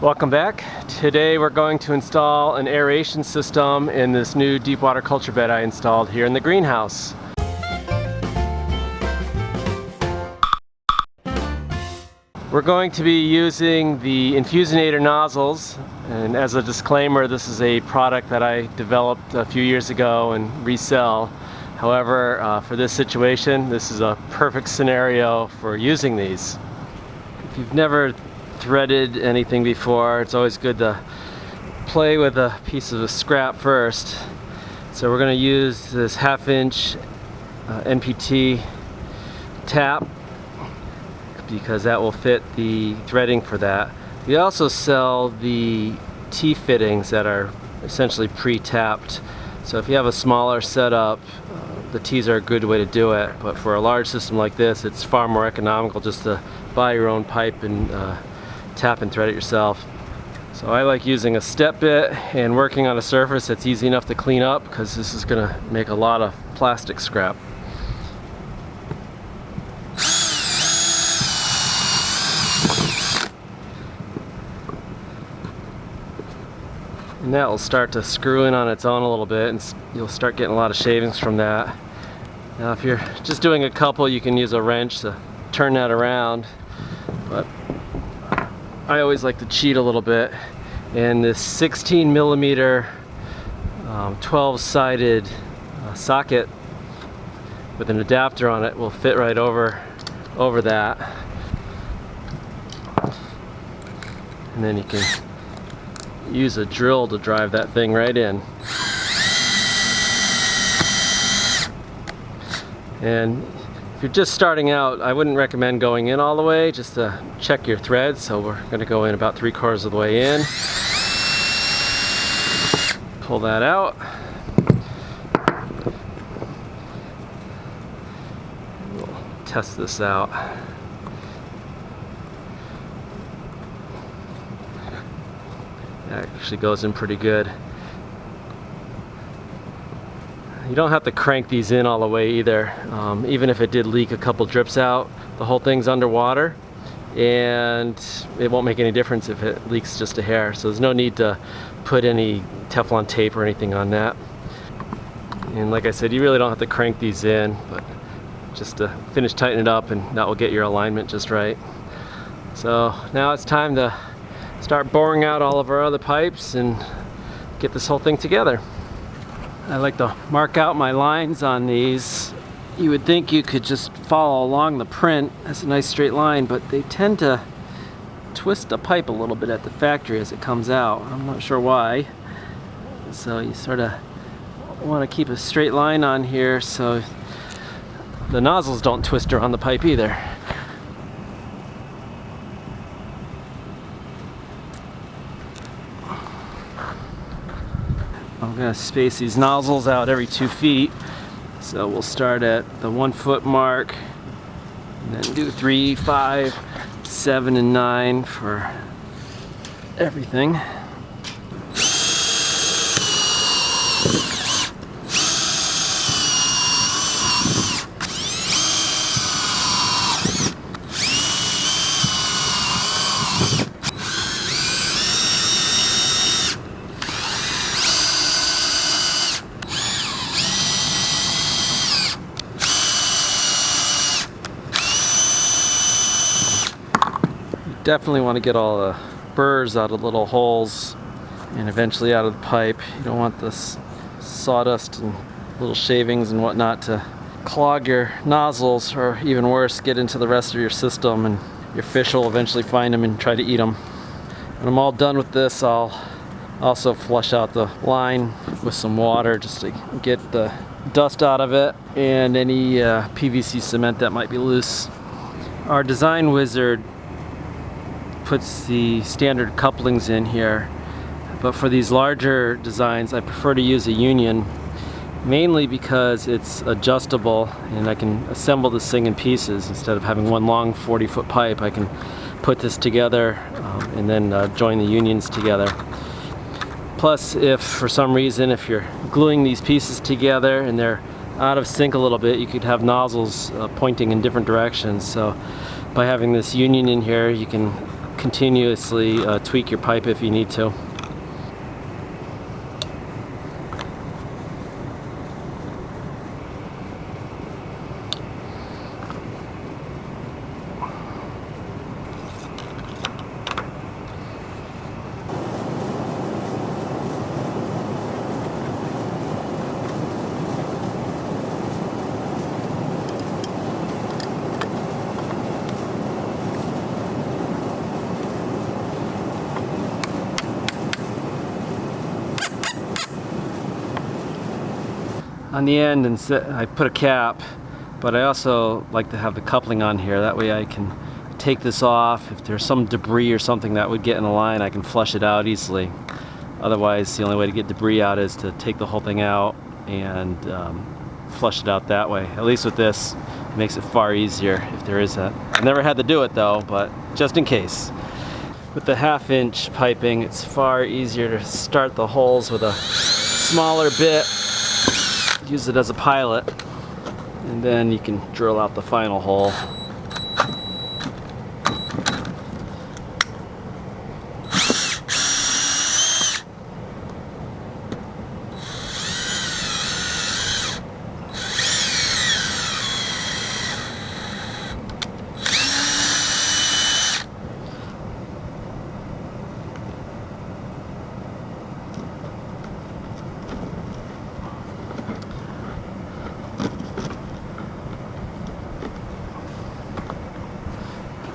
Welcome back. Today we're going to install an aeration system in this new deep water culture bed I installed here in the greenhouse. We're going to be using the Infusinator nozzles, and as a disclaimer, this is a product that I developed a few years ago and resell. However, for this situation, this is a perfect scenario for using these. If you've never threaded anything before, it's always good to play with a piece of scrap first. So we're going to use this 1/2" NPT tap because that will fit the threading for that. We also sell the T-fittings that are essentially pre-tapped. So if you have a smaller setup, the T's are a good way to do it. But for a large system like this, it's far more economical just to buy your own pipe and tap and thread it yourself. So I like using a step bit and working on a surface that's easy enough to clean up, because this is going to make a lot of plastic scrap. And that will start to screw in on its own a little bit, and you'll start getting a lot of shavings from that. Now if you're just doing a couple, you can use a wrench to turn that around, but I always like to cheat a little bit, and this 16mm 12-sided socket with an adapter on it will fit right over that, and then you can use a drill to drive that thing right in. And if you're just starting out, I wouldn't recommend going in all the way, just to check your threads. So we're going to go in about 3/4 of the way in. Pull that out. We'll test this out. That actually goes in pretty good. You don't have to crank these in all the way either. Even if it did leak a couple drips out, the whole thing's underwater and it won't make any difference if it leaks just a hair. So there's no need to put any Teflon tape or anything on that. And like I said, you really don't have to crank these in, but just to finish tighten it up, and that will get your alignment just right. So now it's time to start boring out all of our other pipes and get this whole thing together. I like to mark out my lines on these. You would think you could just follow along the print. That's a nice straight line, but they tend to twist the pipe a little bit at the factory as it comes out. I'm not sure why. So you sort of want to keep a straight line on here so the nozzles don't twist around the pipe either. I'm going to space these nozzles out every 2 feet. So we'll start at the 1 foot mark, and then do 3, 5, 7, and 9 for everything. Definitely want to get all the burrs out of little holes and eventually out of the pipe. You don't want this sawdust and little shavings and whatnot to clog your nozzles, or even worse, get into the rest of your system, and your fish will eventually find them and try to eat them. When I'm all done with this, I'll also flush out the line with some water just to get the dust out of it and any PVC cement that might be loose. Our design wizard puts the standard couplings in here, but for these larger designs I prefer to use a union, mainly because it's adjustable and I can assemble this thing in pieces. Instead of having one long 40-foot pipe, I can put this together and then join the unions together. Plus, if for some reason, if you're gluing these pieces together and they're out of sync a little bit, you could have nozzles pointing in different directions. So by having this union in here, you can continuously tweak your pipe if you need to. On the end, and I put a cap, but I also like to have the coupling on here. That way I can take this off. If there's some debris or something that would get in the line, I can flush it out easily. Otherwise, the only way to get debris out is to take the whole thing out and flush it out that way. At least with this, it makes it far easier if there is that. I've never had to do it though, but just in case. With the 1/2 inch piping, it's far easier to start the holes with a smaller bit. Use it as a pilot, and then you can drill out the final hole.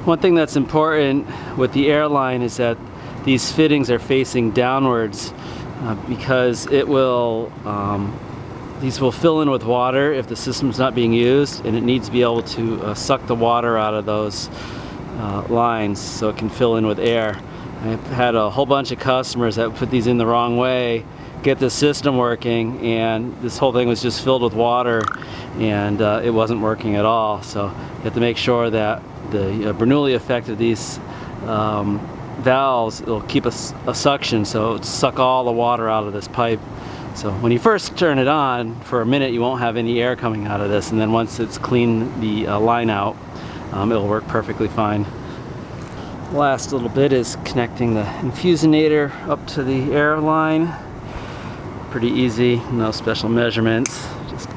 One thing that's important with the airline is that these fittings are facing downwards because it will, these will fill in with water if the system's not being used, and it needs to be able to suck the water out of those lines so it can fill in with air. I've had a whole bunch of customers that put these in the wrong way, get the system working, and this whole thing was just filled with water, and it wasn't working at all. So you have to make sure that the Bernoulli effect of these valves, it'll keep a suction, so it'll suck all the water out of this pipe. So when you first turn it on, for a minute you won't have any air coming out of this, and then once it's cleaned the line out, it'll work perfectly fine. Last little bit is connecting the Infusinator up to the air line. Pretty easy, no special measurements. Just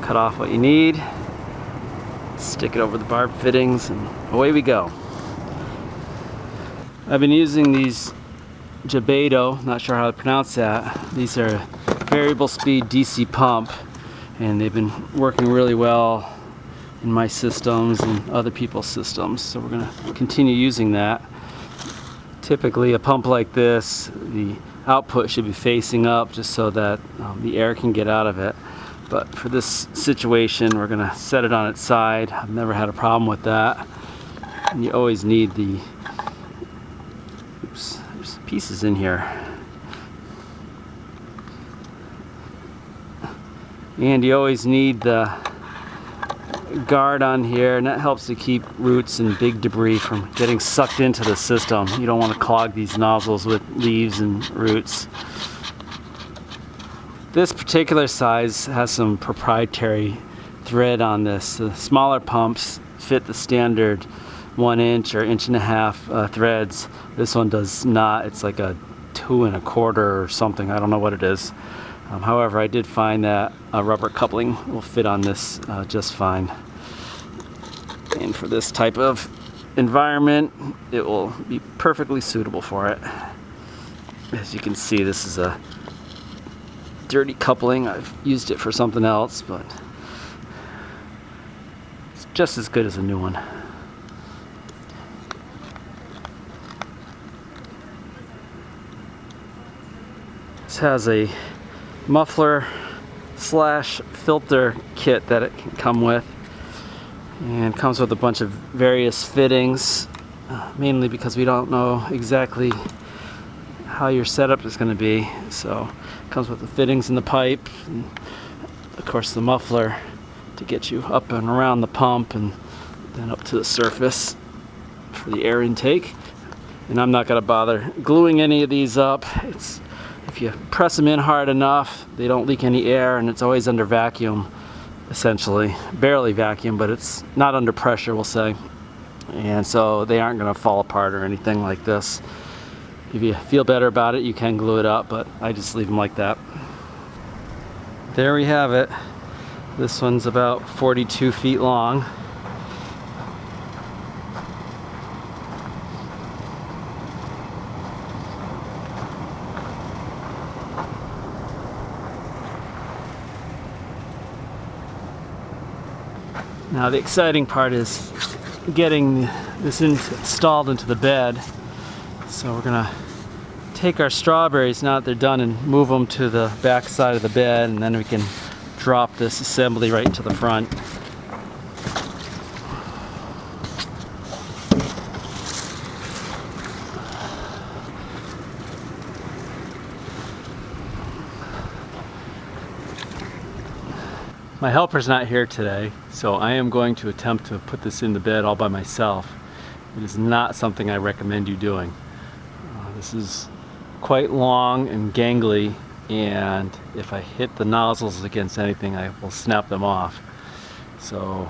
cut off what you need, stick it over the barb fittings, and away we go. I've been using these Jabedo, not sure how to pronounce that. These are variable speed DC pump, and they've been working really well in my systems and other people's systems, so we're going to continue using that. Typically a pump like this, the output should be facing up just so that the air can get out of it. But for this situation, we're going to set it on its side. I've never had a problem with that. And you always need the, oops, there's pieces in here. And you always need the guard on here, and that helps to keep roots and big debris from getting sucked into the system. You don't want to clog these nozzles with leaves and roots. This particular size has some proprietary thread on this. The smaller pumps fit the standard 1 inch or 1.5 inch threads. This one does not. It's like a 2 1/4 or something. I don't know what it is. However, I did find that a rubber coupling will fit on this just fine. And for this type of environment, it will be perfectly suitable for it. As you can see, this is a dirty coupling. I've used it for something else, but it's just as good as a new one. This has a muffler slash filter kit that it can come with, and comes with a bunch of various fittings, mainly because we don't know exactly how your setup is going to be. So it comes with the fittings in the pipe, and of course the muffler to get you up and around the pump and then up to the surface for the air intake. And I'm not going to bother gluing any of these up. If you press them in hard enough, they don't leak any air, and it's always under vacuum, essentially. Barely vacuum, but it's not under pressure, we'll say. and so they aren't going to fall apart or anything like this. If you feel better about it, you can glue it up, but I just leave them like that. There we have it. This one's about 42 feet long. Now the exciting part is getting this installed into the bed. So we're gonna take our strawberries now that they're done and move them to the back side of the bed, and then we can drop this assembly right into the front. My helper's not here today, so I am going to attempt to put this in the bed all by myself. It is not something I recommend you doing. This is quite long and gangly, and if I hit the nozzles against anything, I will snap them off. So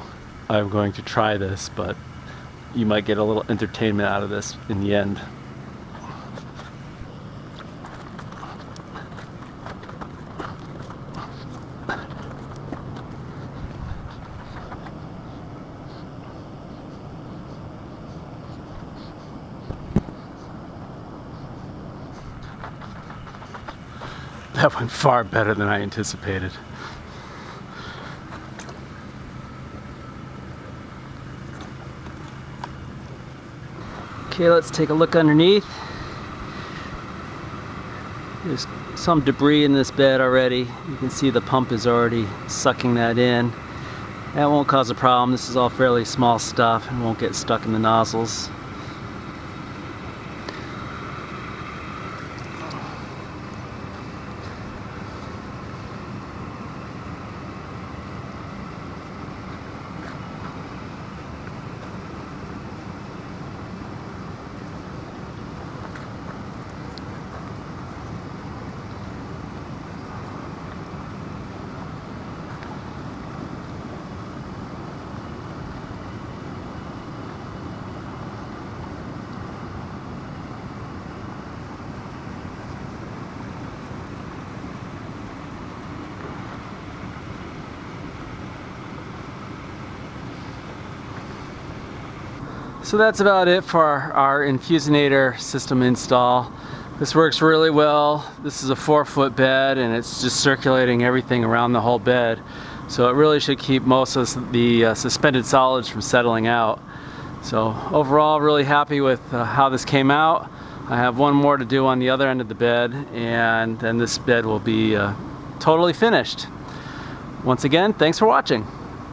I'm going to try this, but you might get a little entertainment out of this in the end. That went far better than I anticipated. Okay, let's take a look underneath. There's some debris in this bed already. You can see the pump is already sucking that in. That won't cause a problem. This is all fairly small stuff and won't get stuck in the nozzles. So that's about it for our Infusinator system install. This works really well. This is a 4-foot bed, and it's just circulating everything around the whole bed. So it really should keep most of the suspended solids from settling out. So overall, really happy with how this came out. I have one more to do on the other end of the bed, and then this bed will be totally finished. Once again, thanks for watching.